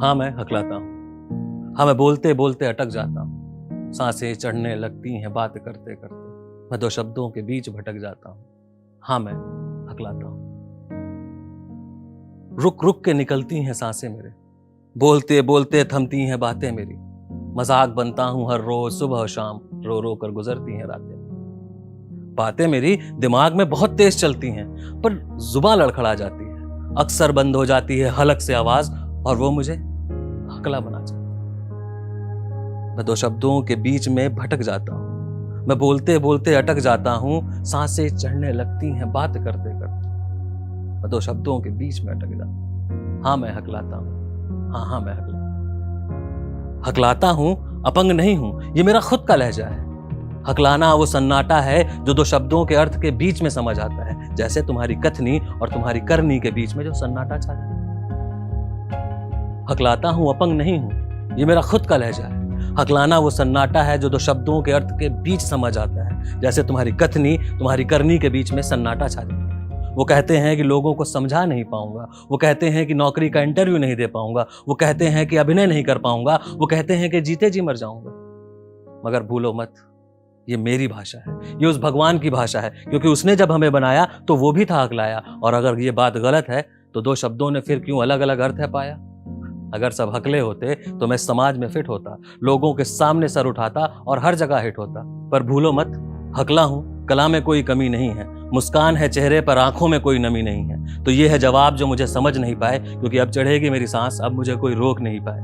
हाँ मैं हकलाता हूँ। हाँ मैं बोलते बोलते अटक जाता हूँ। सांसें चढ़ने लगती हैं बात करते करते। मैं दो शब्दों के बीच भटक जाता हूँ। हाँ मैं हकलाता हूँ। रुक रुक के निकलती हैं सांसें मेरे। बोलते बोलते थमती हैं बातें मेरी। मजाक बनता हूँ हर रोज सुबह और शाम। रो रो कर गुजरती हैं रातें। बातें मेरी दिमाग में बहुत तेज चलती हैं, पर जुबान लड़खड़ा जाती है। अक्सर बंद हो जाती है हलक से आवाज, और वो मुझे हकला बना जाती है। मैं दो शब्दों के बीच में भटक जाता हूँ। मैं बोलते बोलते अटक जाता हूँ। सांसें चढ़ने लगती हैं बात करते करते। मैं दो शब्दों के बीच में अटक जाता हूँ। हाँ मैं हकलाता हूँ। हाँ मैं हकलाता हूँ। अपंग नहीं हूं, ये मेरा खुद का लहजा है। हकलाना वो सन्नाटा है जो दो शब्दों के अर्थ के बीच में समझ आता है, जैसे तुम्हारी कथनी और तुम्हारी करनी के बीच में जो सन्नाटा छा जाता है। हकलाता हूं, अपंग नहीं हूं, ये मेरा खुद का लहजा है। हकलाना वो सन्नाटा है जो दो शब्दों के अर्थ के बीच समझ आता है, जैसे तुम्हारी कथनी तुम्हारी करनी के बीच में सन्नाटा छा जाता है। वो कहते हैं कि लोगों को समझा नहीं पाऊंगा, वो कहते हैं कि नौकरी का इंटरव्यू नहीं दे पाऊंगा, वो कहते हैं कि अभिनय नहीं कर पाऊंगा, वो कहते हैं कि जीते जी मर जाऊंगा। मगर भूलो मत, ये मेरी भाषा है, ये उस भगवान की भाषा है, क्योंकि उसने जब हमें बनाया तो वो भी था हकलाया। और अगर ये बात गलत है तो दो शब्दों ने फिर क्यों अलग अलग अर्थ है पाया। अगर सब हकले होते तो मैं समाज में फिट होता, लोगों के सामने सर उठाता और हर जगह हिट होता। पर भूलो मत, हकला हूं, कला में कोई कमी नहीं है, मुस्कान है चेहरे पर, आंखों में कोई नमी नहीं है। तो ये है जवाब जो मुझे समझ नहीं पाए, क्योंकि अब चढ़ेगी मेरी सांस, अब मुझे कोई रोक नहीं पाए।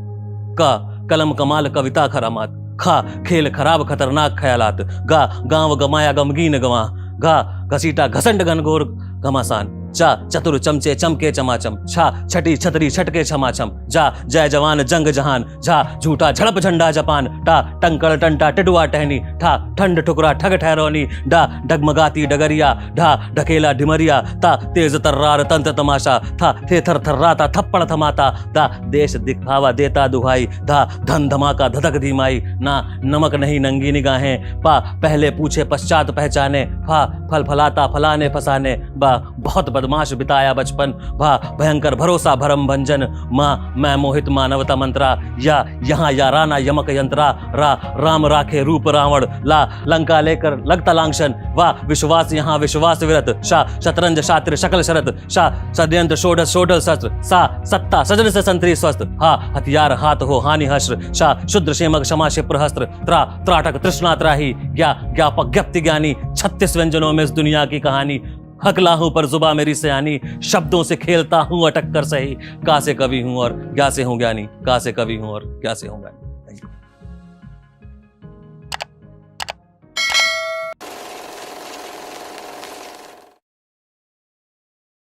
का कलम कमाल कविता खरामात, खा खेल खराब खतरनाक ख्यालात, गा गांव गमाया गमगीन गवा, गा घसीटा घसंड घनघोर घमासान, चा चतुर चमचे चमके चमाचम, छा छटी छतरी छटके छमाछम, जा जय जवान जंग जहान, झा झूठा झड़प झंडा जपान, टा टंकड़ टंटा टिडुआ टहनी, ठा ठंड ठुकरा ठग ठहरौनी, डा डगमगाती डगरिया, ढा ढकेला ढिमरिया, ता तेज तर्रार तंत्र तमाशा, था थे थर थर्राता थप्पड़ थमाता, दा देश दिखावा देता दुहाई, धा धन धमाका धधक धीमाई, ना नमक नहीं नंगी निगाहें, पा पहले पूछे पश्चात पहचाने, फा फल फलाता फलाने फसाने, बा बहुत बदमाश बिताया बचपन, भा भयंकर भरोसा भरम भंजन, माँ मैं मोहित मानवता मंत्रा, या यहाँ या राना यमक यंत्रा, रा राम राखे रूप रावण, ला लंका लेकर लगता लांछन, वाह विश्वास यहाँ विश्वास विरत, शा शतरंज शातिर शकल शरत, शा षड्यंत्र षोडश शोडल शस्त्र, सा सत्ता सजन से संतरी स्वस्थ, हा हथियार हाथ हो हानि हश्र, शा शुद्र क्षेमक क्षमा क्षिप्र हस्त्र, त्रा त्राटक तृष्णा त्राही, ज्ञा ज्ञापक ज्ञप्ति ज्ञानी, 36 व्यंजनों में इस दुनिया की कहानी। हकला हूं पर जुबा मेरी सयानी, शब्दों से खेलता हूं अटक कर सही, का से कवि हूं और क्या से हूं ज्ञानी, का से कवि हूं और क्या से हूं ज्ञानी। Thank you.